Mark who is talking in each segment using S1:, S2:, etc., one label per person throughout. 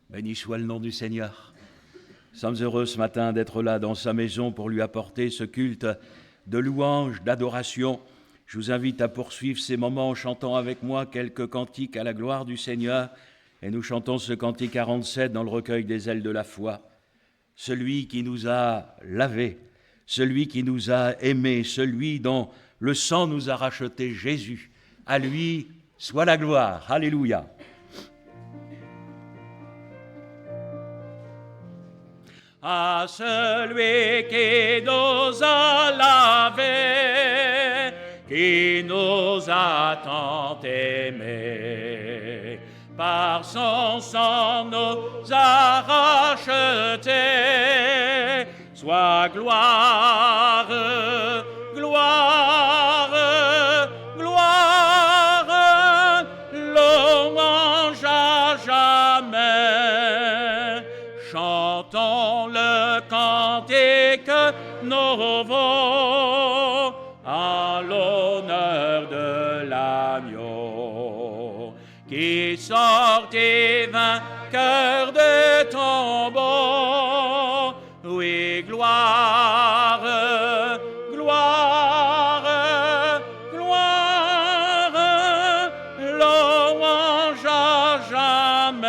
S1: Béni soit le nom du Seigneur. Nous sommes heureux ce matin d'être là dans sa maison pour lui apporter ce culte de louange, d'adoration. Je vous invite à poursuivre ces moments en chantant avec moi quelques cantiques à la gloire du Seigneur. Et nous chantons ce cantique 47 dans le recueil des ailes de la foi. Celui qui nous a lavés, celui qui nous a aimés, celui dont le sang nous a rachetés, Jésus. À lui soit la gloire. Alléluia. À celui qui nous a lavés, qui nous a tant aimés, par son sang nous a rachetés, soit gloire, gloire, gloire, louange à jamais. Chantons le cantique nouveau en l'honneur de l'agneau qui sortit vainqueur des tombeaux. Oui, gloire, gloire, gloire, louange à jamais.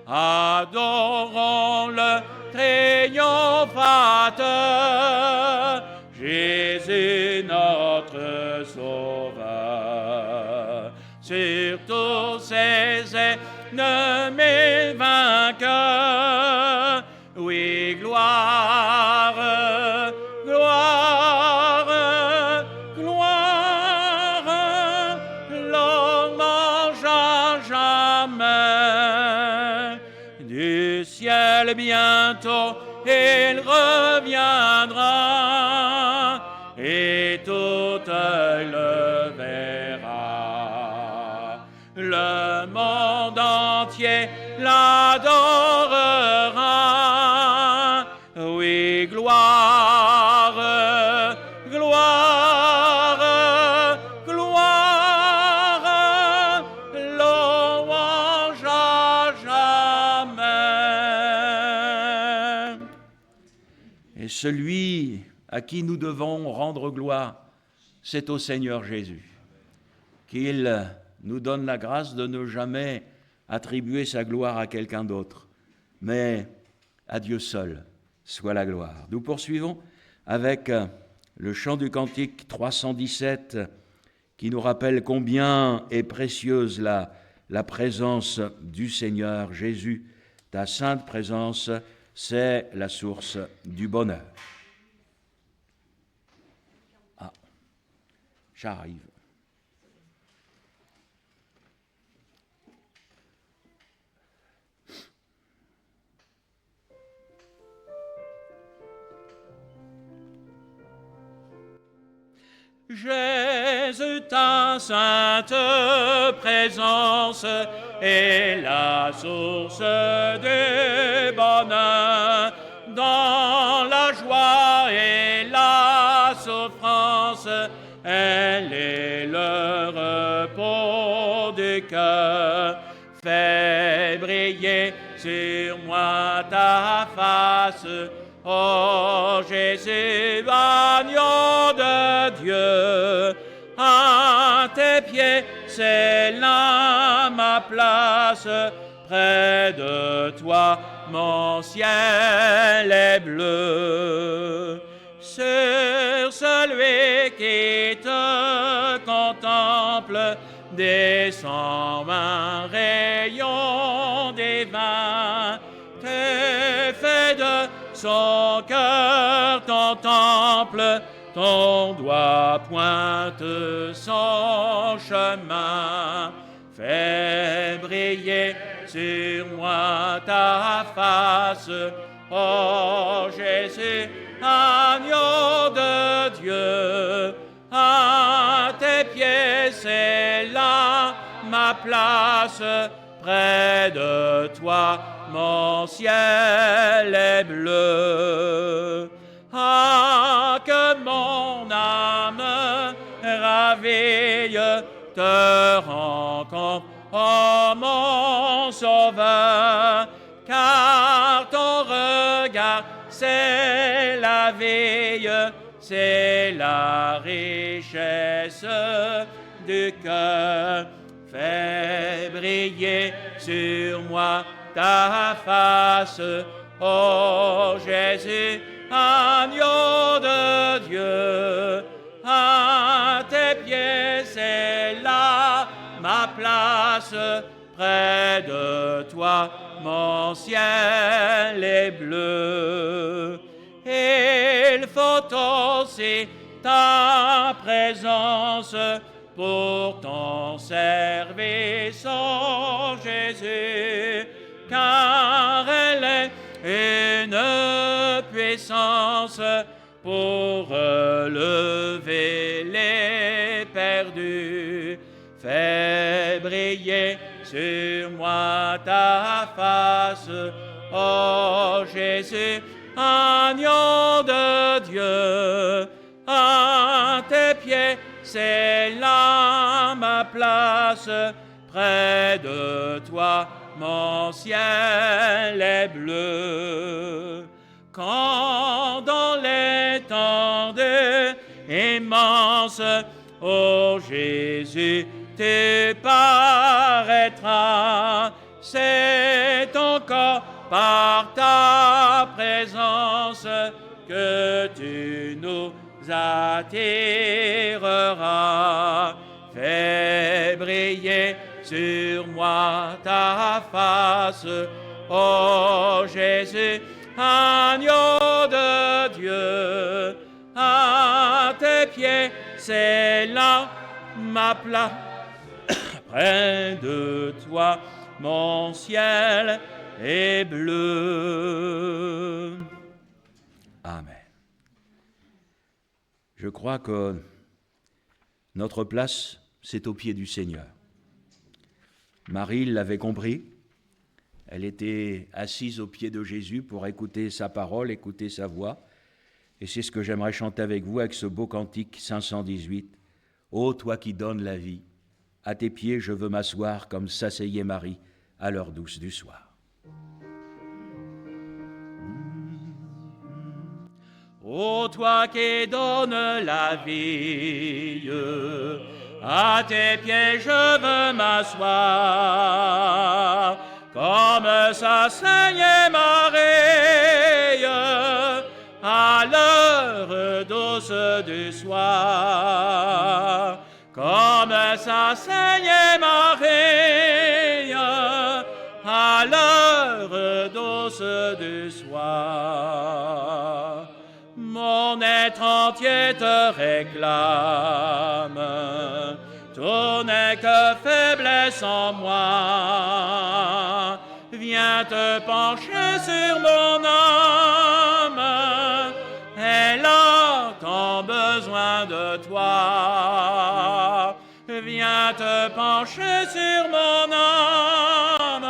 S1: Adorons le triomphateur, Jésus notre Sauveur. Sur tous ses ennemis vainqueurs, oui, gloire, gloire, gloire, louange à jamais. Du ciel bientôt il reviendra et tout œil le verra. Le monde entier l'adorera. Oui, gloire, gloire, gloire, louange à jamais. Et celui à qui nous devons rendre gloire, c'est au Seigneur Jésus, qu'il nous donne la grâce de ne jamais attribuer sa gloire à quelqu'un d'autre, mais à Dieu seul soit la gloire. Nous poursuivons avec le chant du cantique 317 qui nous rappelle combien est précieuse la présence du Seigneur Jésus. Ta sainte présence, c'est la source du bonheur. Ah, j'arrive. Jésus, ta sainte présence est la source du bonheur. Dans la joie et la souffrance, elle est le repos du cœur. Fais briller sur moi ta face, ô Jésus, agneau de Dieu. À tes pieds, c'est là ma place. Près de toi, mon ciel est bleu. Sur celui qui te contemple, descend un rayon divin. T'es fait de son cœur, ton temple, ton doigt pointe son chemin. Fais briller sur moi ta face, ô Jésus, agneau de Dieu. À tes pieds, c'est là ma place. Près de toi, mon ciel est bleu. Ah, que mon âme raville te rencontre, oh mon Sauveur, car ton regard, c'est la vie, c'est la richesse du cœur. Fais briller sur moi ta face, ô Jésus, agneau de Dieu. À tes pieds, c'est là ma place, près de toi, mon ciel est bleu. Il faut aussi ta présence pour ton service, ô Jésus, car elle est une puissance pour relever les perdus. Fais briller sur moi ta face, ô Jésus, agneau de Dieu. À tes pieds, c'est là ma place, près de toi, mon ciel est bleu. Quand dans l'étendue immense, ô Jésus, tu paraîtras, c'est encore par ta présence que tu nous attireras. Fais briller sur moi ta face, ô Jésus, agneau de Dieu. À tes pieds, c'est là ma place, près de toi, mon ciel est bleu. Amen. Je crois que notre place, c'est aux pieds du Seigneur. Marie l'avait compris. Elle était assise aux pieds de Jésus pour écouter sa parole, écouter sa voix. Et c'est ce que j'aimerais chanter avec vous, avec ce beau cantique 518. « Ô toi qui donnes la vie, à tes pieds je veux m'asseoir comme s'asseyait Marie à l'heure douce du soir. » Ô toi qui donnes la vie, à tes pieds je veux m'asseoir, comme s'asseyait Marie à l'heure douce du soir. Comme s'asseyait Marie à l'heure douce du soir. Mon être entier te réclame, tout n'est que faiblesse en moi. Viens te pencher sur mon âme, elle a tant besoin de toi. Viens te pencher sur mon âme,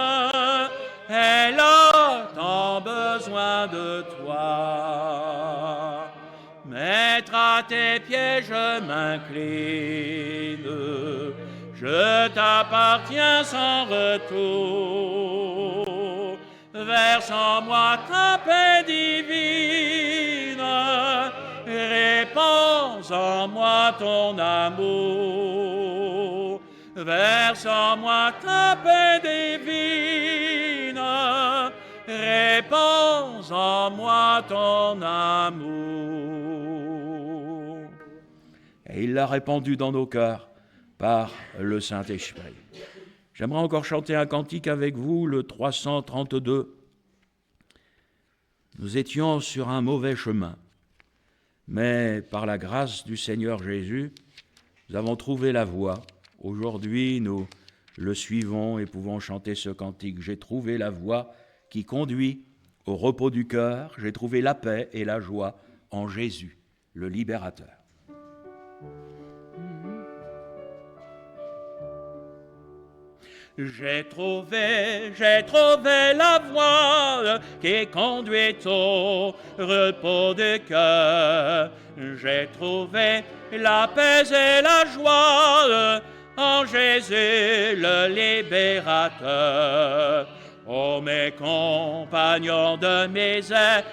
S1: elle a tant besoin de toi. Maître, à tes pieds je m'incline, je t'appartiens sans retour. Verse en moi ta paix divine, répands en moi ton amour. Verse en moi ta paix divine, répands en moi ton amour. Et il l'a répandu dans nos cœurs par le Saint-Esprit. J'aimerais encore chanter un cantique avec vous, le 332. Nous étions sur un mauvais chemin, mais par la grâce du Seigneur Jésus, nous avons trouvé la voie. Aujourd'hui, nous le suivons et pouvons chanter ce cantique. J'ai trouvé la voie qui conduit au repos du cœur. J'ai trouvé la paix et la joie en Jésus, le libérateur. J'ai trouvé la voie qui conduit au repos du cœur. J'ai trouvé la paix et la joie en Jésus le libérateur. Ô mes compagnons de misère,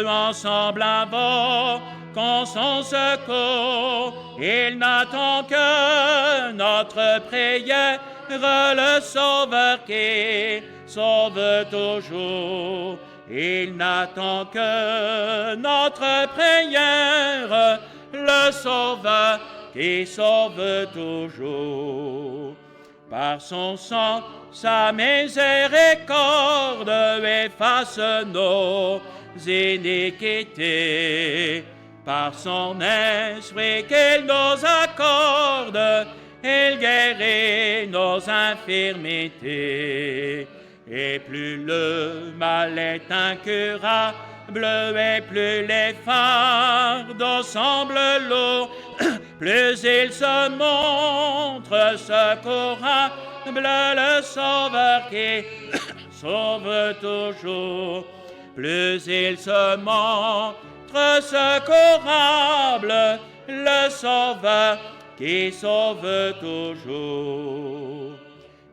S1: ensemble invoquons son secours. Il n'attend que notre prière, le Sauveur qui sauve toujours. Il n'attend que notre prière, le Sauveur qui sauve toujours. Par son sang, sa miséricorde efface nos iniquités. Par son esprit qu'il nous accorde, il guérit nos infirmités. Et plus le mal est incurable, et plus les fardeaux semblent lourds, plus il se montre secourable, le Sauveur qui sauve toujours. Plus il se montre secourable, le Sauveur qui sauve toujours.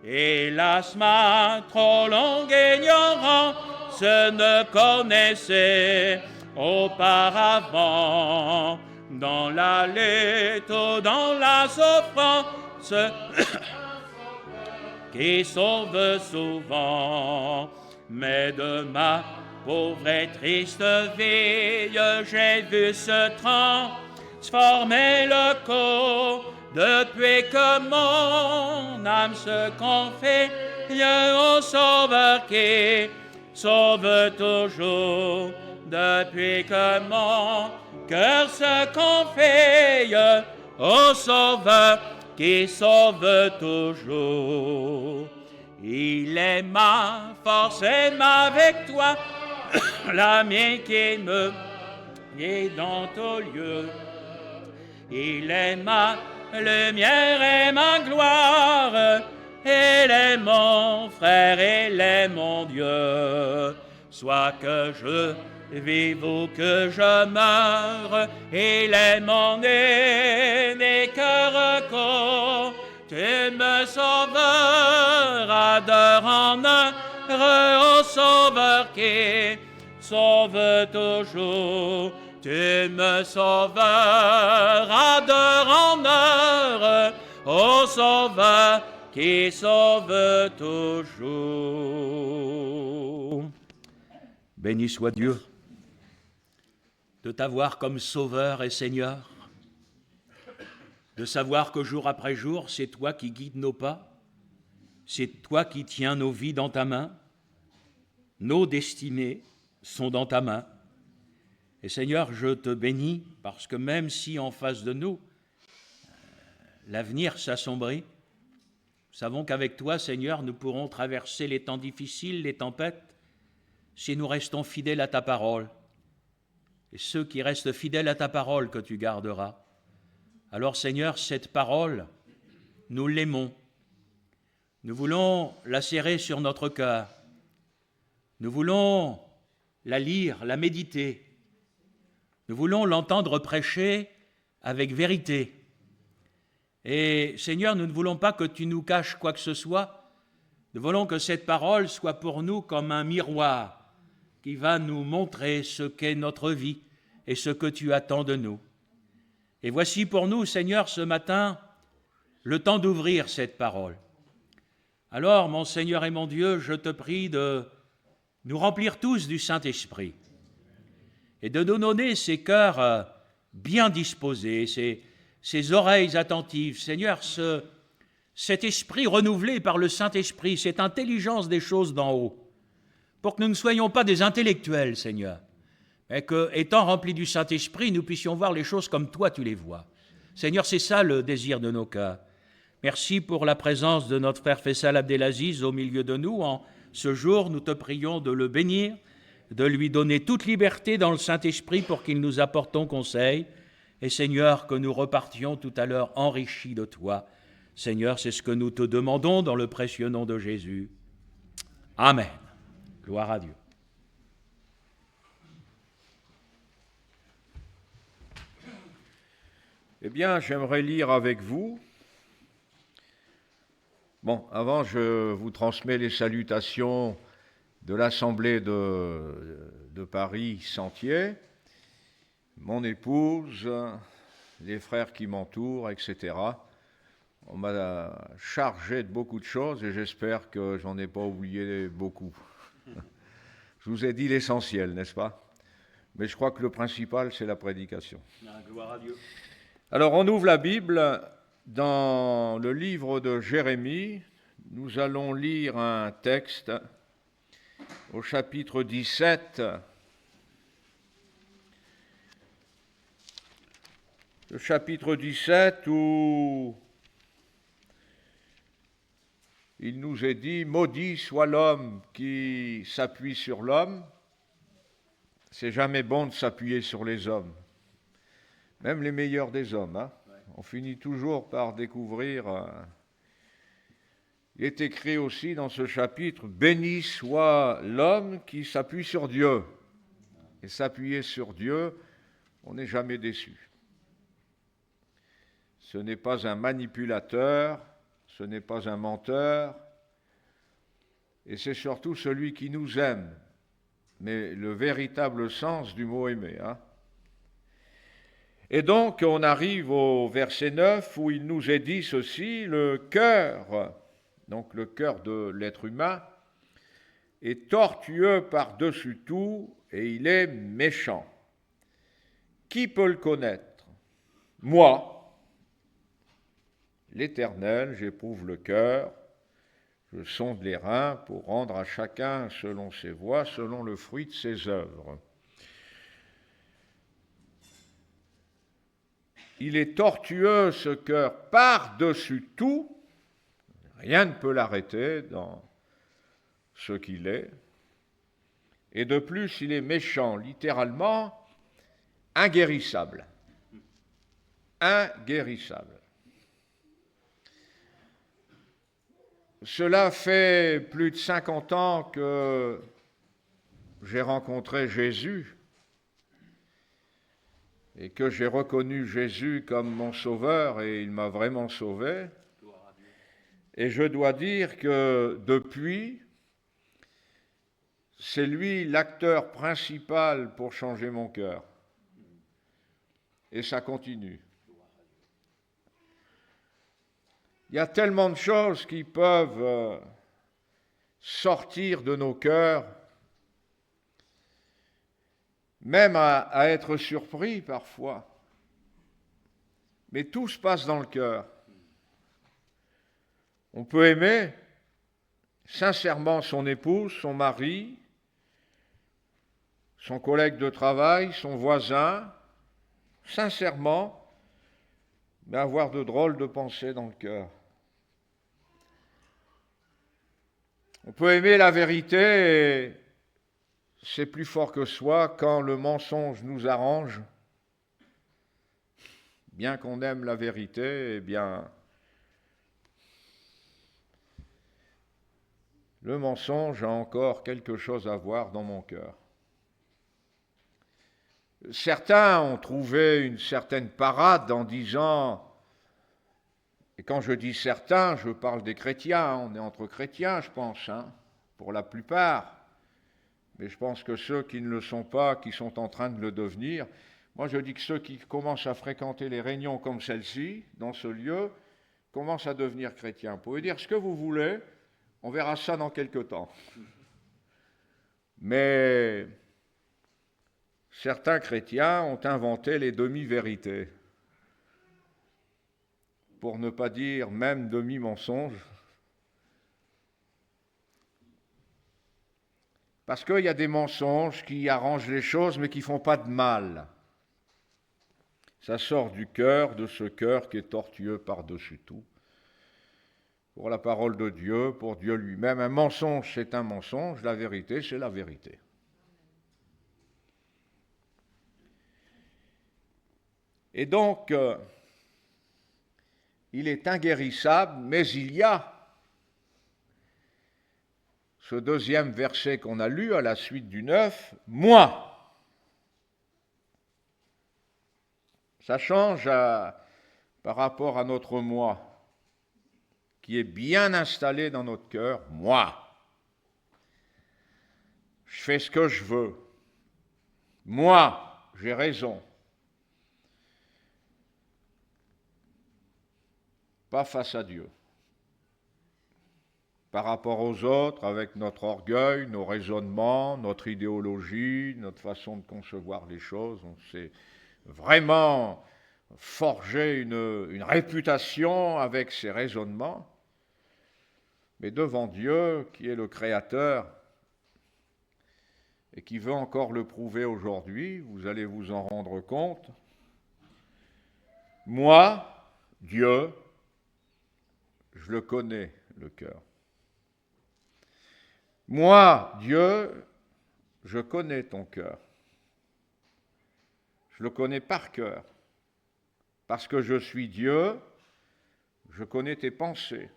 S1: Hélas, ma trop longue ignorance ne connaissait auparavant, dans la lutte ou dans la souffrance, qui sauve souvent. Mais de ma pauvre et triste vie, j'ai vu se transformer le cours. Depuis que mon âme se confie au Sauveur qui sauve toujours. Depuis que mon cœur se confie au Sauveur qui sauve toujours. Il est ma force et ma victoire, la mienne qui me guide dans ton lieu. Il est ma lumière et ma gloire, il est mon frère, il est mon Dieu. Soit que je vive ou que je meure, il est mon unique recours. Tu me sauveras d'heure en heure, ô Sauveur qui sauve toujours. Tu me sauveras d'heure en heure, ô Sauveur qui sauve toujours. Béni soit Dieu de t'avoir comme Sauveur et Seigneur, de savoir que jour après jour, c'est toi qui guides nos pas, c'est toi qui tiens nos vies dans ta main, nos destinées sont dans ta main. Et Seigneur, je te bénis parce que même si en face de nous, l'avenir s'assombrit, nous savons qu'avec toi, Seigneur, nous pourrons traverser les temps difficiles, les tempêtes, si nous restons fidèles à ta parole. Et ceux qui restent fidèles à ta parole que tu garderas. Alors Seigneur, cette parole, nous l'aimons. Nous voulons la serrer sur notre cœur. Nous voulons la lire, la méditer. Nous voulons l'entendre prêcher avec vérité. Et Seigneur, nous ne voulons pas que tu nous caches quoi que ce soit. Nous voulons que cette parole soit pour nous comme un miroir qui va nous montrer ce qu'est notre vie et ce que tu attends de nous. Et voici pour nous, Seigneur, ce matin, le temps d'ouvrir cette parole. Alors, mon Seigneur et mon Dieu, je te prie de nous remplir tous du Saint-Esprit et de nous donner ces cœurs bien disposés, ces oreilles attentives. Seigneur, cet esprit renouvelé par le Saint-Esprit, cette intelligence des choses d'en haut, pour que nous ne soyons pas des intellectuels, Seigneur, mais que, étant remplis du Saint-Esprit, nous puissions voir les choses comme toi tu les vois. Seigneur, c'est ça le désir de nos cœurs. Merci pour la présence de notre frère Faisal Abdelaziz au milieu de nous. En ce jour, nous te prions de le bénir, de lui donner toute liberté dans le Saint-Esprit pour qu'il nous apporte ton conseil. Et Seigneur, que nous repartions tout à l'heure enrichis de toi. Seigneur, c'est ce que nous te demandons dans le précieux nom de Jésus. Amen. Gloire à Dieu.
S2: Eh bien, j'aimerais lire avec vous Bon, avant, je vous transmets les salutations de l'Assemblée de Paris Sentier, mon épouse, les frères qui m'entourent, etc. On m'a chargé de beaucoup de choses et j'espère que j'en ai pas oublié beaucoup. Je vous ai dit l'essentiel, n'est-ce pas? Mais je crois que le principal, c'est la prédication.
S1: Gloire à Dieu.
S2: Alors, on ouvre la Bible dans le livre de Jérémie. Nous allons lire un texte au chapitre 17. Le chapitre 17 où il nous est dit « Maudit soit l'homme qui s'appuie sur l'homme ». C'est jamais bon de s'appuyer sur les hommes, même les meilleurs des hommes. Hein. On finit toujours par découvrir... Il est écrit aussi dans ce chapitre « Béni soit l'homme qui s'appuie sur Dieu ». Et s'appuyer sur Dieu, on n'est jamais déçu. Ce n'est pas un manipulateur, ce n'est pas un menteur, et c'est surtout celui qui nous aime, mais le véritable sens du mot aimer. Hein. Et donc, on arrive au verset 9 où il nous est dit ceci, le cœur, donc le cœur de l'être humain, est tortueux par-dessus tout et il est méchant. Qui peut le connaître? Moi, l'Éternel, j'éprouve le cœur, je sonde les reins pour rendre à chacun selon ses voies, selon le fruit de ses œuvres. Il est tortueux ce cœur par-dessus tout, rien ne peut l'arrêter dans ce qu'il est, et de plus il est méchant, littéralement inguérissable. Inguérissable. Cela fait plus de 50 ans que j'ai rencontré Jésus et que j'ai reconnu Jésus comme mon sauveur et il m'a vraiment sauvé. Et je dois dire que depuis, c'est lui l'acteur principal pour changer mon cœur. Et ça continue. Il y a tellement de choses qui peuvent sortir de nos cœurs, même à être surpris parfois. Mais tout se passe dans le cœur. On peut aimer sincèrement son épouse, son mari, son collègue de travail, son voisin, sincèrement, mais avoir de drôles de pensées dans le cœur. On peut aimer la vérité et c'est plus fort que soi quand le mensonge nous arrange. Bien qu'on aime la vérité, eh bien, le mensonge a encore quelque chose à voir dans mon cœur. Certains ont trouvé une certaine parade en disant, et quand je dis certains, je parle des chrétiens, on est entre chrétiens, je pense, hein, pour la plupart, mais je pense que ceux qui ne le sont pas, qui sont en train de le devenir, moi je dis que ceux qui commencent à fréquenter les réunions comme celle-ci, dans ce lieu, commencent à devenir chrétiens. Vous pouvez dire ce que vous voulez, on verra ça dans quelque temps. Mais certains chrétiens ont inventé les demi-vérités, pour ne pas dire même demi-mensonges, parce qu'il y a des mensonges qui arrangent les choses mais qui ne font pas de mal. Ça sort du cœur, de ce cœur qui est tortueux par-dessus tout. Pour la parole de Dieu, pour Dieu lui-même, un mensonge c'est un mensonge, la vérité c'est la vérité. Et donc, il est inguérissable, mais il y a ce deuxième verset qu'on a lu à la suite du 9, « Moi ». Ça change par rapport à notre « moi » qui est bien installé dans notre cœur, moi. Je fais ce que je veux. Moi, j'ai raison. Pas face à Dieu. Par rapport aux autres, avec notre orgueil, nos raisonnements, notre idéologie, notre façon de concevoir les choses, on s'est vraiment forgé une réputation avec ces raisonnements. Mais devant Dieu, qui est le Créateur, et qui veut encore le prouver aujourd'hui, vous allez vous en rendre compte. Moi, Dieu, je le connais, le cœur. Moi, Dieu, je connais ton cœur. Je le connais par cœur. Parce que je suis Dieu, je connais tes pensées.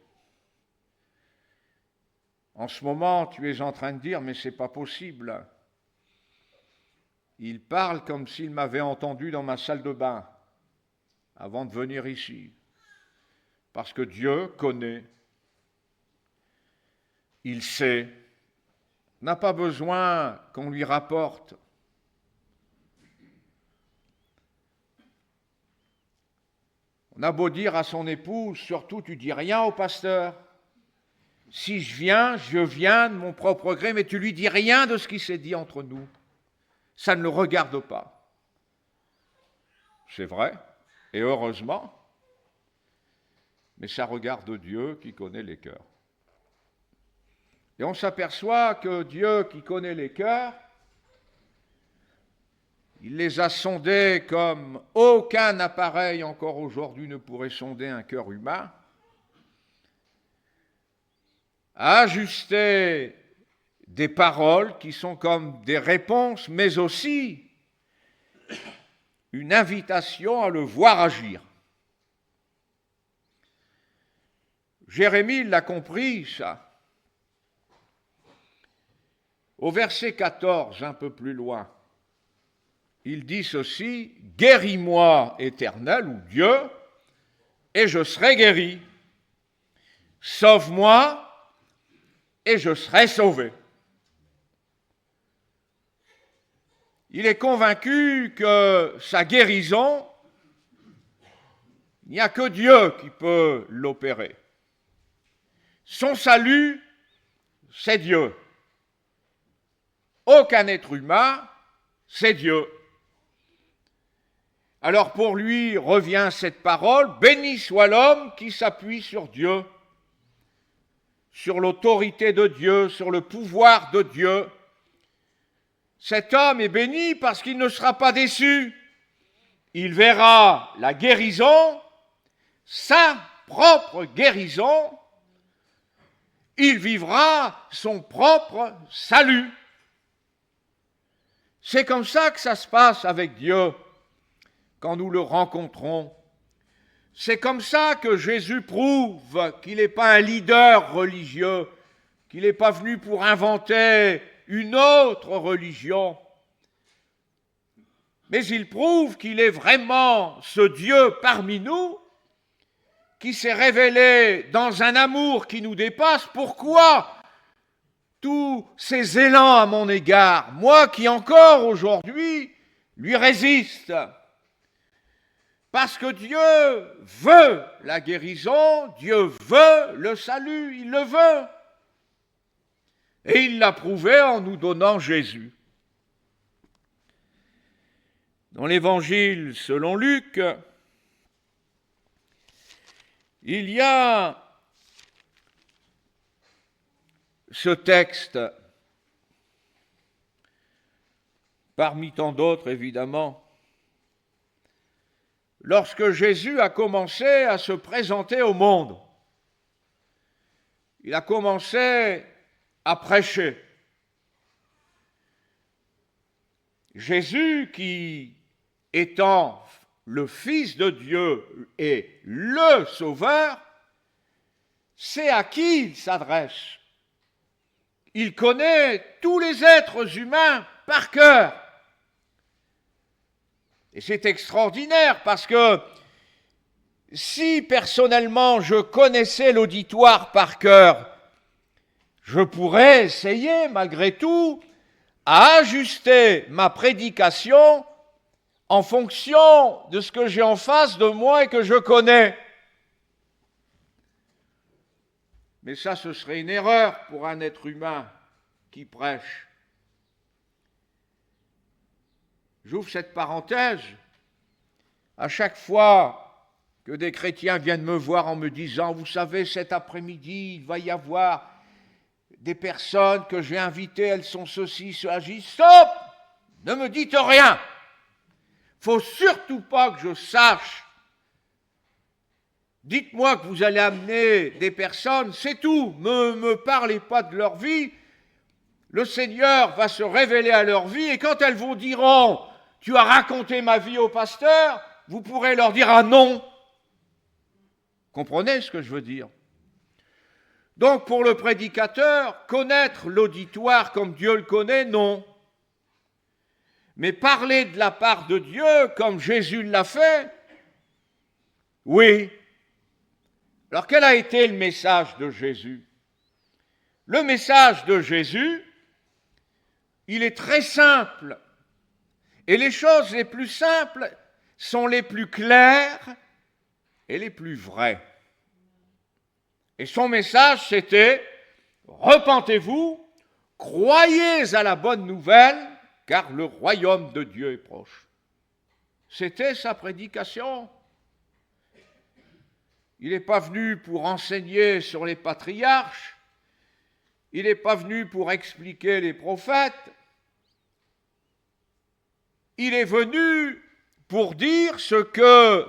S2: En ce moment, tu es en train de dire, mais c'est pas possible. Il parle comme s'il m'avait entendu dans ma salle de bain avant de venir ici. Parce que Dieu connaît. Il sait. N'a pas besoin qu'on lui rapporte. On a beau dire à son épouse, surtout tu dis rien au pasteur. Si je viens de mon propre gré, mais tu lui dis rien de ce qui s'est dit entre nous. Ça ne le regarde pas. C'est vrai, et heureusement, mais ça regarde Dieu qui connaît les cœurs. Et on s'aperçoit que Dieu qui connaît les cœurs, il les a sondés comme aucun appareil encore aujourd'hui ne pourrait sonder un cœur humain, a ajusté des paroles qui sont comme des réponses, mais aussi une invitation à le voir agir. Jérémie l'a compris, ça. Au verset 14, un peu plus loin, il dit ceci, « Guéris-moi, Éternel, ou Dieu, et je serai guéri. Sauve-moi, et je serai sauvé. » Il est convaincu que sa guérison, il n'y a que Dieu qui peut l'opérer. Son salut, c'est Dieu. Aucun être humain, c'est Dieu. Alors pour lui revient cette parole, béni soit l'homme qui s'appuie sur Dieu, sur l'autorité de Dieu, sur le pouvoir de Dieu. Cet homme est béni parce qu'il ne sera pas déçu. Il verra la guérison, sa propre guérison. Il vivra son propre salut. C'est comme ça que ça se passe avec Dieu quand nous le rencontrons. C'est comme ça que Jésus prouve qu'il n'est pas un leader religieux, qu'il n'est pas venu pour inventer une autre religion, mais il prouve qu'il est vraiment ce Dieu parmi nous qui s'est révélé dans un amour qui nous dépasse. Pourquoi tous ces élans à mon égard, moi qui encore aujourd'hui lui résiste? Parce que Dieu veut la guérison, Dieu veut le salut, il le veut. Et il l'a prouvé en nous donnant Jésus. Dans l'Évangile selon Luc, il y a ce texte, parmi tant d'autres évidemment, lorsque Jésus a commencé à se présenter au monde. Il a commencé à prêcher. Jésus, qui étant le Fils de Dieu et le Sauveur, sait à qui il s'adresse. Il connaît tous les êtres humains par cœur. Et c'est extraordinaire parce que si personnellement je connaissais l'auditoire par cœur, je pourrais essayer malgré tout à ajuster ma prédication en fonction de ce que j'ai en face de moi et que je connais. Mais ça, ce serait une erreur pour un être humain qui prêche. J'ouvre cette parenthèse. À chaque fois que des chrétiens viennent me voir en me disant « Vous savez, cet après-midi, il va y avoir des personnes que j'ai invitées, elles sont ceci, cela. » Je dis « Stop! Ne me dites rien. Il ne faut surtout pas que je sache. Dites-moi que vous allez amener des personnes, c'est tout. Ne me parlez pas de leur vie. Le Seigneur va se révéler à leur vie et quand elles vous diront « Tu as raconté ma vie au pasteur », vous pourrez leur dire « Ah non !» Comprenez ce que je veux dire? Donc pour le prédicateur, connaître l'auditoire comme Dieu le connaît, non. Mais parler de la part de Dieu comme Jésus l'a fait, oui. Alors quel a été le message de Jésus? Le message de Jésus, il est très simple. Et les choses les plus simples sont les plus claires et les plus vraies. Et son message, c'était « Repentez-vous, croyez à la bonne nouvelle, car le royaume de Dieu est proche. » C'était sa prédication. Il n'est pas venu pour enseigner sur les patriarches, il n'est pas venu pour expliquer les prophètes, il est venu pour dire ce que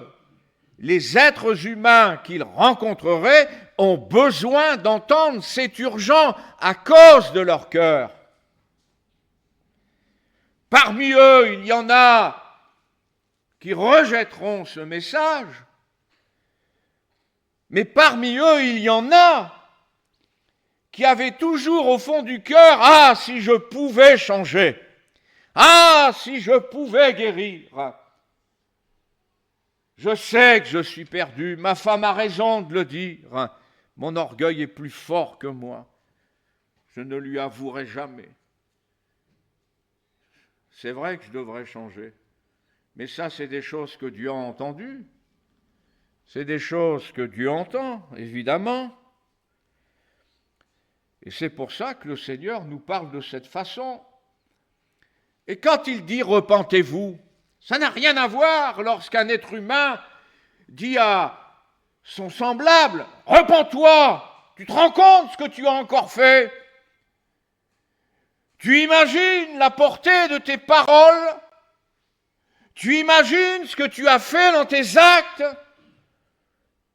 S2: les êtres humains qu'il rencontrerait ont besoin d'entendre, c'est urgent à cause de leur cœur. Parmi eux, il y en a qui rejetteront ce message, mais parmi eux, il y en a qui avaient toujours au fond du cœur « Ah, si je pouvais changer ! Ah, si je pouvais guérir !» Je sais que je suis perdu, ma femme a raison de le dire, mon orgueil est plus fort que moi, je ne lui avouerai jamais. C'est vrai que je devrais changer, mais ça c'est des choses que Dieu a entendues, c'est des choses que Dieu entend, évidemment. Et c'est pour ça que le Seigneur nous parle de cette façon. Et quand il dit « repentez-vous », ça n'a rien à voir lorsqu'un être humain dit à son semblable « repens-toi, tu te rends compte ce que tu as encore fait ? Tu imagines la portée de tes paroles ? Tu imagines ce que tu as fait dans tes actes ?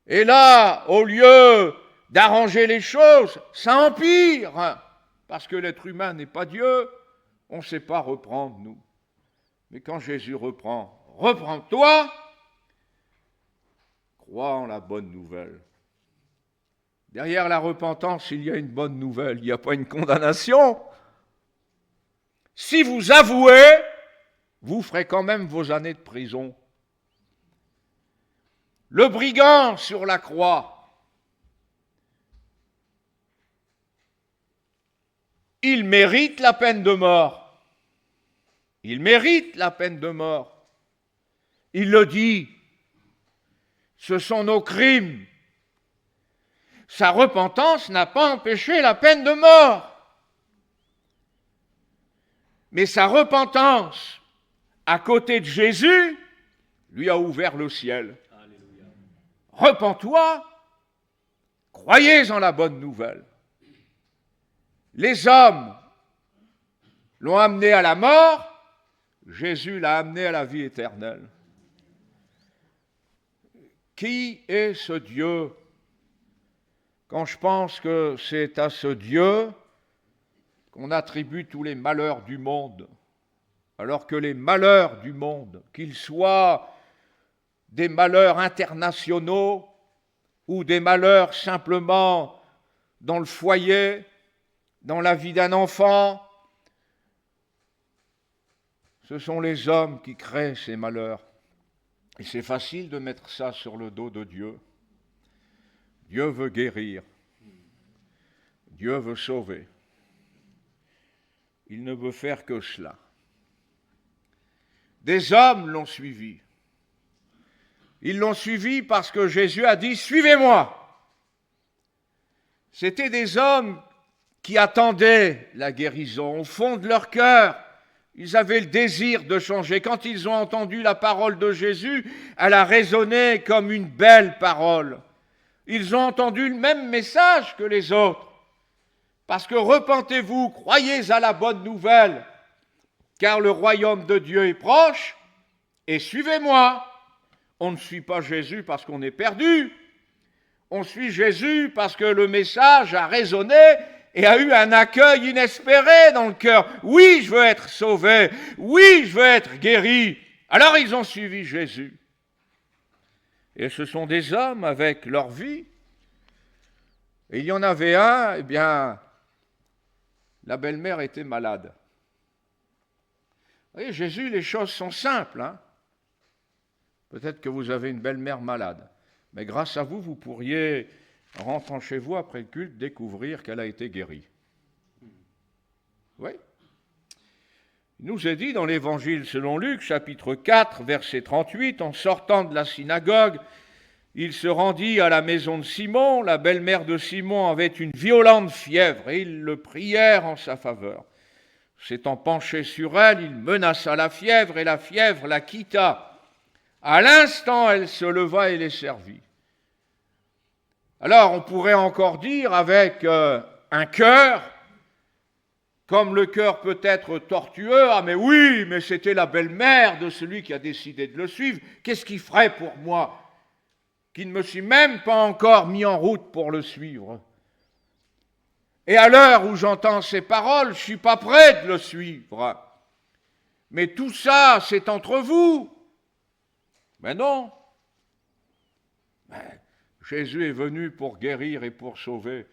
S2: Et là, au lieu d'arranger les choses, ça empire, parce que l'être humain n'est pas Dieu, on ne sait pas reprendre, nous. Mais quand Jésus reprend, reprends-toi, crois en la bonne nouvelle. Derrière la repentance, il y a une bonne nouvelle, il n'y a pas une condamnation. Si vous avouez, vous ferez quand même vos années de prison. Le brigand sur la croix, il mérite la peine de mort. Il mérite la peine de mort. Il le dit, ce sont nos crimes. Sa repentance n'a pas empêché la peine de mort. Mais sa repentance, à côté de Jésus, lui a ouvert le ciel. Alléluia. Repens-toi, croyez en la bonne nouvelle. Les hommes l'ont amené à la mort, Jésus l'a amené à la vie éternelle. Qui est ce Dieu? Quand je pense que c'est à ce Dieu qu'on attribue tous les malheurs du monde, alors que les malheurs du monde, qu'ils soient des malheurs internationaux ou des malheurs simplement dans le foyer, dans la vie d'un enfant, ce sont les hommes qui créent ces malheurs. Et c'est facile de mettre ça sur le dos de Dieu. Dieu veut guérir. Dieu veut sauver. Il ne veut faire que cela. Des hommes l'ont suivi. Ils l'ont suivi parce que Jésus a dit « Suivez-moi ». C'était des hommes qui attendaient la guérison au fond de leur cœur. Ils avaient le désir de changer. Quand ils ont entendu la parole de Jésus, elle a résonné comme une belle parole. Ils ont entendu le même message que les autres. Parce que repentez-vous, croyez à la bonne nouvelle, car le royaume de Dieu est proche, et suivez-moi. On ne suit pas Jésus parce qu'on est perdu. On suit Jésus parce que le message a résonné et a eu un accueil inespéré dans le cœur. Oui, je veux être sauvé. Oui, je veux être guéri. Alors ils ont suivi Jésus. Et ce sont des hommes avec leur vie. Et il y en avait un, eh bien, la belle-mère était malade. Vous voyez, Jésus, les choses sont simples, hein. Peut-être que vous avez une belle-mère malade, mais grâce à vous, vous pourriez, en rentrant chez vous après le culte, découvrir qu'elle a été guérie. Oui. Il nous est dit dans l'Évangile selon Luc, chapitre 4, verset 38, en sortant de la synagogue, il se rendit à la maison de Simon. La belle-mère de Simon avait une violente fièvre et ils le prièrent en sa faveur. S'étant penché sur elle, il menaça la fièvre et la fièvre la quitta. À l'instant, elle se leva et les servit. Alors, on pourrait encore dire avec un cœur, comme le cœur peut être tortueux, « Ah mais oui, mais c'était la belle-mère de celui qui a décidé de le suivre, qu'est-ce qu'il ferait pour moi, qui ne me suis même pas encore mis en route pour le suivre. Et à l'heure où j'entends ces paroles, je ne suis pas prêt de le suivre. Mais tout ça, c'est entre vous. » Mais non. Jésus est venu pour guérir et pour sauver.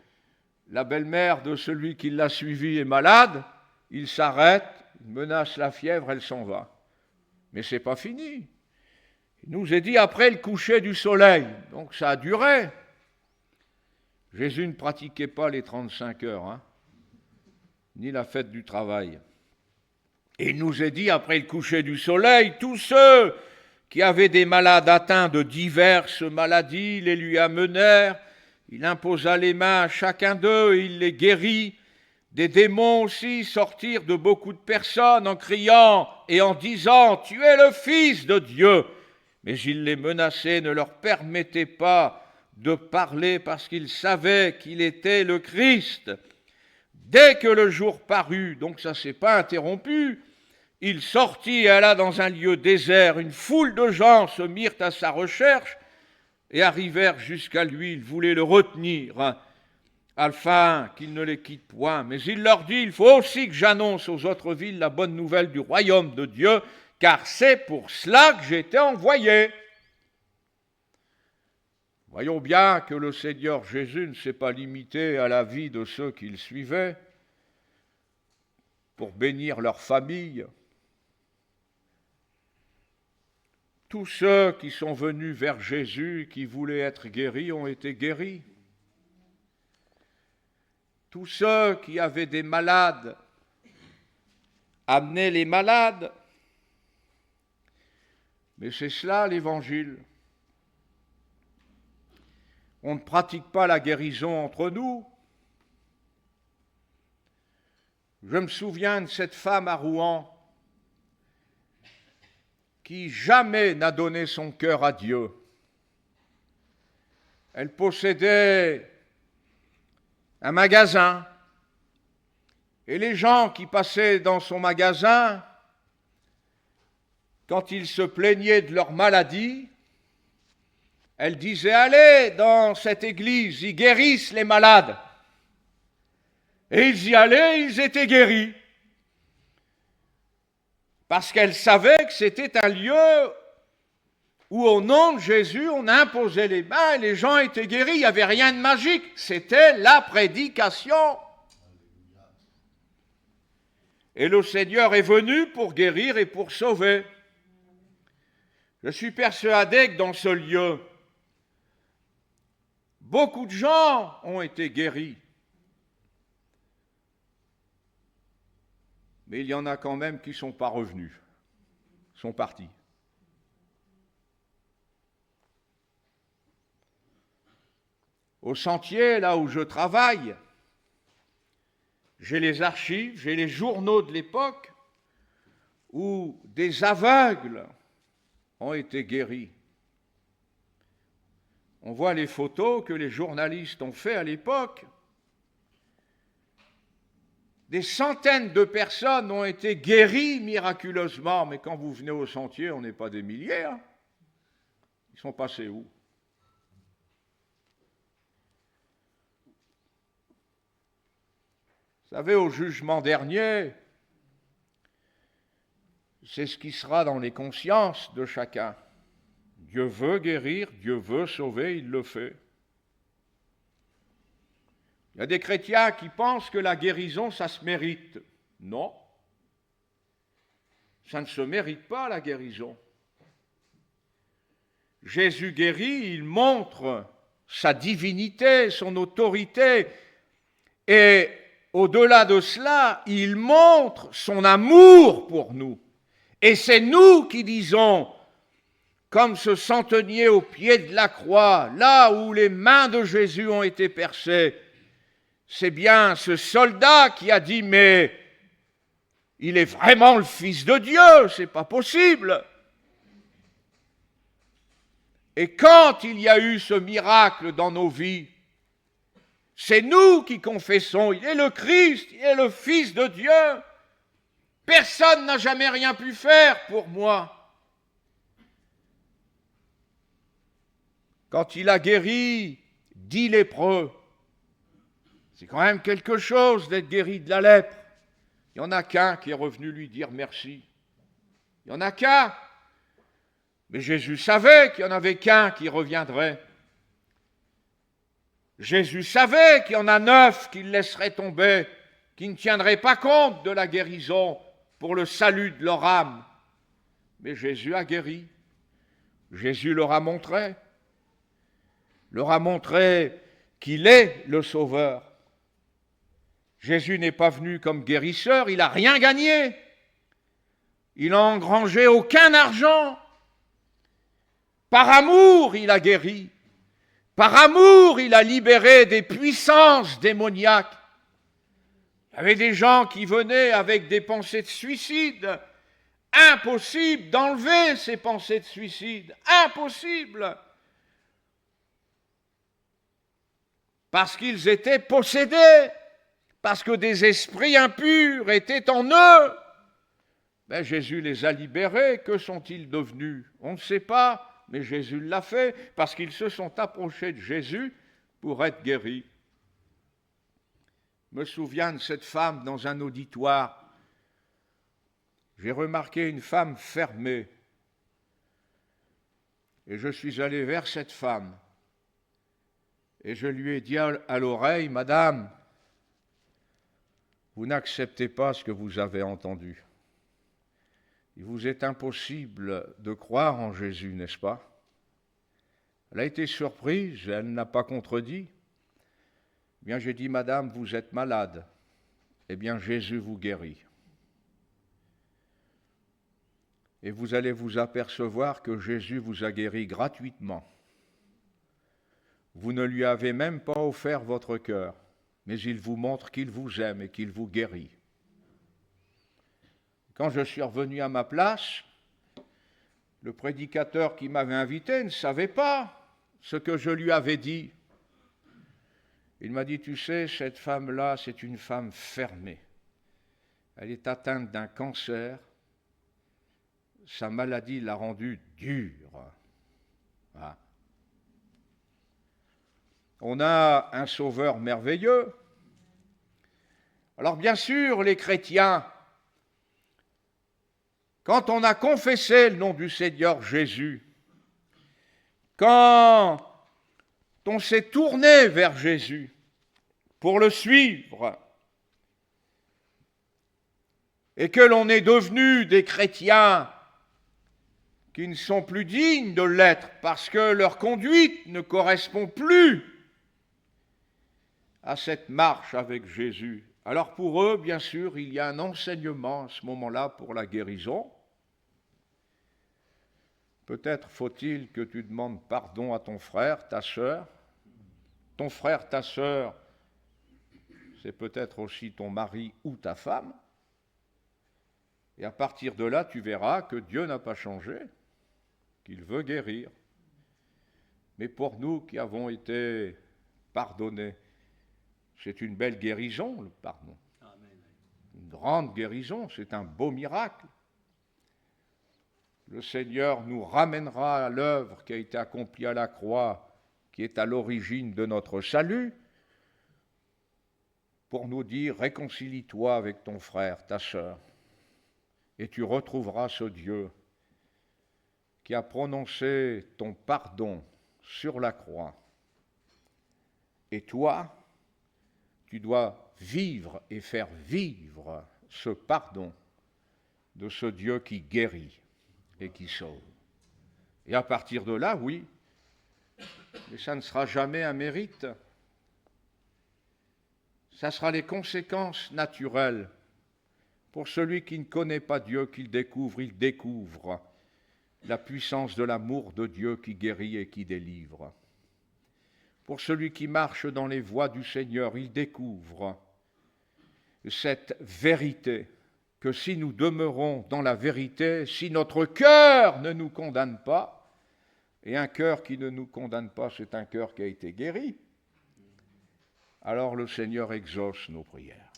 S2: La belle-mère de celui qui l'a suivi est malade, il s'arrête, il menace la fièvre, elle s'en va. Mais ce n'est pas fini. Il nous est dit après le coucher du soleil, donc ça a duré. Jésus ne pratiquait pas les 35 heures, hein, ni la fête du travail. Et il nous est dit après le coucher du soleil, tous ceux qui avaient des malades atteints de diverses maladies, les lui amenèrent, il imposa les mains à chacun d'eux et il les guérit. Des démons aussi sortirent de beaucoup de personnes en criant et en disant « Tu es le Fils de Dieu !» Mais il les menaçait, ne leur permettait pas de parler parce qu'ils savaient qu'il était le Christ. Dès que le jour parut, donc ça ne s'est pas interrompu, il sortit et alla dans un lieu désert. Une foule de gens se mirent à sa recherche et arrivèrent jusqu'à lui. Ils voulaient le retenir, afin qu'il ne les quitte point. Mais il leur dit, il faut aussi que j'annonce aux autres villes la bonne nouvelle du royaume de Dieu, car c'est pour cela que j'ai été envoyé. Voyons bien que le Seigneur Jésus ne s'est pas limité à la vie de ceux qu'il suivait pour bénir leur famille. Tous ceux qui sont venus vers Jésus, qui voulaient être guéris, ont été guéris. Tous ceux qui avaient des malades amenaient les malades. Mais c'est cela l'Évangile. On ne pratique pas la guérison entre nous. Je me souviens de cette femme à Rouen qui jamais n'a donné son cœur à Dieu. Elle possédait un magasin, et les gens qui passaient dans son magasin, quand ils se plaignaient de leur maladie, elle disait « Allez dans cette église, ils guérissent les malades ». Et ils y allaient, ils étaient guéris. Parce qu'elle savait que c'était un lieu où au nom de Jésus, on imposait les mains et les gens étaient guéris. Il n'y avait rien de magique, c'était la prédication. Et le Seigneur est venu pour guérir et pour sauver. Je suis persuadé que dans ce lieu, beaucoup de gens ont été guéris. Mais il y en a quand même qui ne sont pas revenus, sont partis. Au Sentier, là où je travaille, j'ai les archives, j'ai les journaux de l'époque où des aveugles ont été guéris. On voit les photos que les journalistes ont faites à l'époque. Des centaines de personnes ont été guéries miraculeusement, mais quand vous venez au Sentier, on n'est pas des milliers. Hein. Ils sont passés où? Vous savez, au jugement dernier, c'est ce qui sera dans les consciences de chacun. Dieu veut guérir, Dieu veut sauver, il le fait. Il y a des chrétiens qui pensent que la guérison, ça se mérite. Non, ça ne se mérite pas, la guérison. Jésus guérit, il montre sa divinité, son autorité, et au-delà de cela, il montre son amour pour nous. Et c'est nous qui disons, comme ce centenier au pied de la croix, là où les mains de Jésus ont été percées, c'est bien ce soldat qui a dit, mais il est vraiment le Fils de Dieu, c'est pas possible. Et quand il y a eu ce miracle dans nos vies, c'est nous qui confessons, il est le Christ, il est le Fils de Dieu. Personne n'a jamais rien pu faire pour moi. Quand il a guéri 10 lépreux, c'est quand même quelque chose d'être guéri de la lèpre. Il n'y en a qu'un qui est revenu lui dire merci. Il n'y en a qu'un. Mais Jésus savait qu'il n'y en avait qu'un qui reviendrait. Jésus savait qu'il y en a 9 qui le laisseraient tomber, qui ne tiendraient pas compte de la guérison pour le salut de leur âme. Mais Jésus a guéri. Jésus leur a montré qu'il est le Sauveur. Jésus n'est pas venu comme guérisseur, il n'a rien gagné. Il n'a engrangé aucun argent. Par amour, il a guéri. Par amour, il a libéré des puissances démoniaques. Il y avait des gens qui venaient avec des pensées de suicide. Impossible d'enlever ces pensées de suicide. Impossible. Parce qu'ils étaient possédés. Parce que des esprits impurs étaient en eux. Ben, Jésus les a libérés. Que sont-ils devenus? On ne sait pas. Mais Jésus l'a fait parce qu'ils se sont approchés de Jésus pour être guéris. Je me souviens de cette femme dans un auditoire. J'ai remarqué une femme fermée. Et je suis allé vers cette femme. Et je lui ai dit à l'oreille, « Madame, vous n'acceptez pas ce que vous avez entendu. Il vous est impossible de croire en Jésus, n'est-ce pas ?» Elle a été surprise, elle n'a pas contredit. Eh bien, j'ai dit, Madame, vous êtes malade. Eh bien, Jésus vous guérit. Et vous allez vous apercevoir que Jésus vous a guéri gratuitement. Vous ne lui avez même pas offert votre cœur, mais il vous montre qu'il vous aime et qu'il vous guérit. Quand je suis revenu à ma place, le prédicateur qui m'avait invité ne savait pas ce que je lui avais dit. Il m'a dit, tu sais, cette femme-là, c'est une femme fermée. Elle est atteinte d'un cancer. Sa maladie l'a rendue dure. Voilà. On a un sauveur merveilleux. Alors bien sûr, les chrétiens, quand on a confessé le nom du Seigneur Jésus, quand on s'est tourné vers Jésus pour le suivre et que l'on est devenu des chrétiens qui ne sont plus dignes de l'être parce que leur conduite ne correspond plus à cette marche avec Jésus. Alors pour eux, bien sûr, il y a un enseignement à ce moment-là pour la guérison. Peut-être faut-il que tu demandes pardon à ton frère, ta sœur. Ton frère, ta sœur, c'est peut-être aussi ton mari ou ta femme. Et à partir de là, tu verras que Dieu n'a pas changé, qu'il veut guérir. Mais pour nous qui avons été pardonnés, c'est une belle guérison, le pardon. Amen. Une grande guérison, c'est un beau miracle. Le Seigneur nous ramènera à l'œuvre qui a été accomplie à la croix, qui est à l'origine de notre salut, pour nous dire, réconcilie-toi avec ton frère, ta sœur, et tu retrouveras ce Dieu qui a prononcé ton pardon sur la croix. Et toi, tu dois vivre et faire vivre ce pardon de ce Dieu qui guérit et qui sauve. Et à partir de là, oui, mais ça ne sera jamais un mérite. Ça sera les conséquences naturelles. Pour celui qui ne connaît pas Dieu, qu'il découvre, il découvre la puissance de l'amour de Dieu qui guérit et qui délivre. Pour celui qui marche dans les voies du Seigneur, il découvre cette vérité, que si nous demeurons dans la vérité, si notre cœur ne nous condamne pas, et un cœur qui ne nous condamne pas, c'est un cœur qui a été guéri, alors le Seigneur exauce nos prières.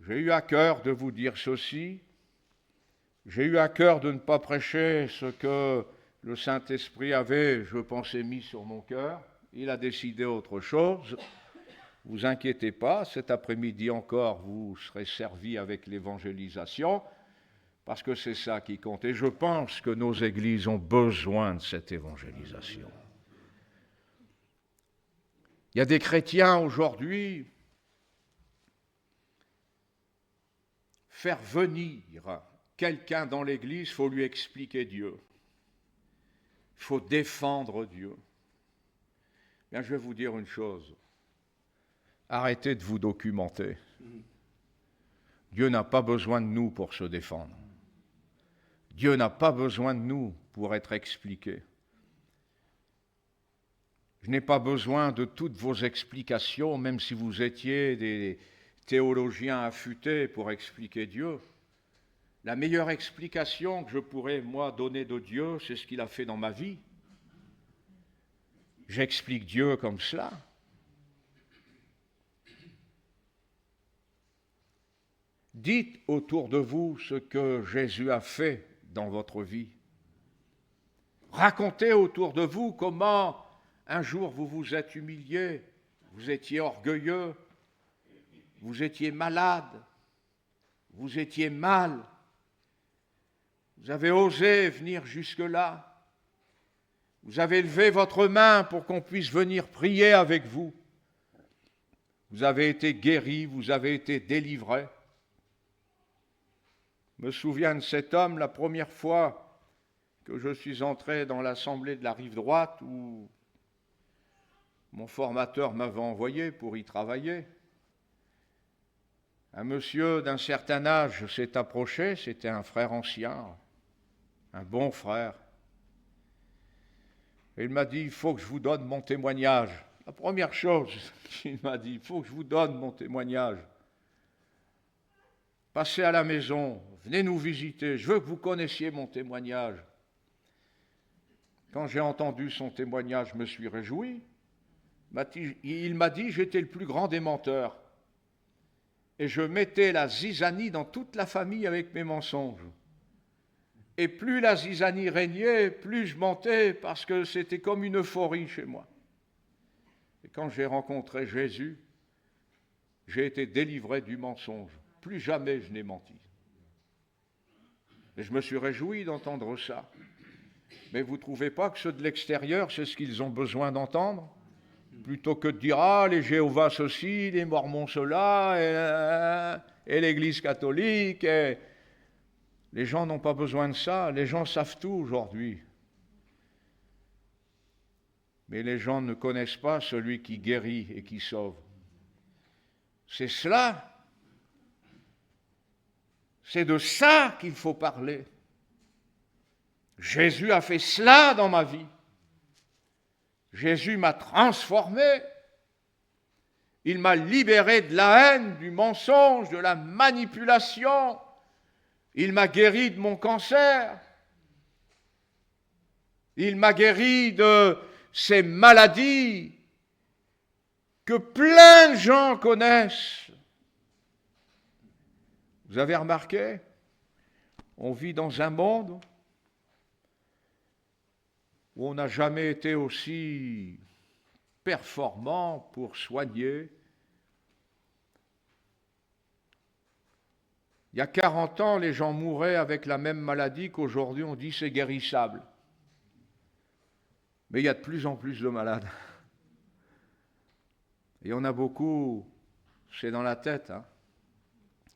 S2: J'ai eu à cœur de vous dire ceci, j'ai eu à cœur de ne pas prêcher ce que le Saint-Esprit avait, je pensais, mis sur mon cœur. Il a décidé autre chose. Vous inquiétez pas, cet après-midi encore, vous serez servis avec l'évangélisation, parce que c'est ça qui compte. Et je pense que nos églises ont besoin de cette évangélisation. Il y a des chrétiens aujourd'hui, faire venir quelqu'un dans l'église, il faut lui expliquer Dieu. Il faut défendre Dieu. Bien, je vais vous dire une chose. Arrêtez de vous documenter. Dieu n'a pas besoin de nous pour se défendre. Dieu n'a pas besoin de nous pour être expliqué. Je n'ai pas besoin de toutes vos explications, même si vous étiez des théologiens affûtés pour expliquer Dieu. La meilleure explication que je pourrais, moi, donner de Dieu, c'est ce qu'il a fait dans ma vie. J'explique Dieu comme cela. Dites autour de vous ce que Jésus a fait dans votre vie. Racontez autour de vous comment un jour vous vous êtes humilié, vous étiez orgueilleux, vous étiez malade, vous étiez mal. Vous avez osé venir jusque-là. Vous avez levé votre main pour qu'on puisse venir prier avec vous. Vous avez été guéri, vous avez été délivré. Je me souviens de cet homme la première fois que je suis entré dans l'assemblée de la Rive Droite où mon formateur m'avait envoyé pour y travailler. Un monsieur d'un certain âge s'est approché, c'était un frère ancien, un bon frère. Et il m'a dit, il faut que je vous donne mon témoignage. La première chose, il m'a dit, il faut que je vous donne mon témoignage. Passez à la maison, venez nous visiter, je veux que vous connaissiez mon témoignage. Quand j'ai entendu son témoignage, je me suis réjoui. Il m'a dit, j'étais le plus grand des menteurs. Et je mettais la zizanie dans toute la famille avec mes mensonges. Et plus la zizanie régnait, plus je mentais, parce que c'était comme une euphorie chez moi. Et quand j'ai rencontré Jésus, j'ai été délivré du mensonge. Plus jamais je n'ai menti. Et je me suis réjoui d'entendre ça. Mais vous ne trouvez pas que ceux de l'extérieur, c'est ce qu'ils ont besoin d'entendre ? Plutôt que de dire, ah, les Jéhovah ceci, les Mormons cela, et l'Église catholique. Les gens n'ont pas besoin de ça, les gens savent tout aujourd'hui. Mais les gens ne connaissent pas celui qui guérit et qui sauve. C'est cela. C'est de ça qu'il faut parler. Jésus a fait cela dans ma vie. Jésus m'a transformé. Il m'a libéré de la haine, du mensonge, de la manipulation. Il m'a guéri de mon cancer. Il m'a guéri de ces maladies que plein de gens connaissent. Vous avez remarqué, on vit dans un monde où on n'a jamais été aussi performant pour soigner. Il y a 40 ans, les gens mouraient avec la même maladie qu'aujourd'hui, on dit c'est guérissable. Mais il y a de plus en plus de malades. Et on a beaucoup, c'est dans la tête. Hein.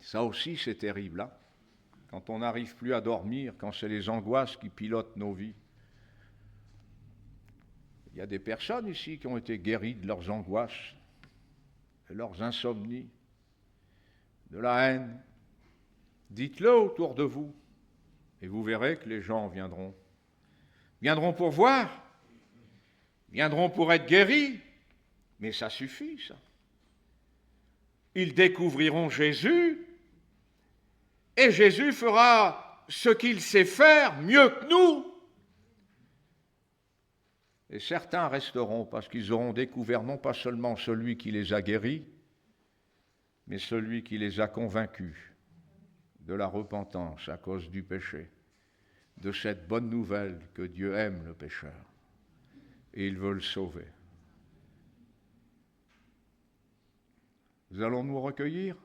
S2: Ça aussi, c'est terrible. Hein. Quand on n'arrive plus à dormir, quand c'est les angoisses qui pilotent nos vies. Il y a des personnes ici qui ont été guéries de leurs angoisses, de leurs insomnies, de la haine. Dites-le autour de vous, et vous verrez que les gens viendront. Viendront pour voir, viendront pour être guéris, mais ça suffit, ça. Ils découvriront Jésus, et Jésus fera ce qu'il sait faire mieux que nous. Et certains resteront parce qu'ils auront découvert non pas seulement celui qui les a guéris, mais celui qui les a convaincus de la repentance à cause du péché, de cette bonne nouvelle que Dieu aime le pécheur et il veut le sauver. Nous allons nous recueillir.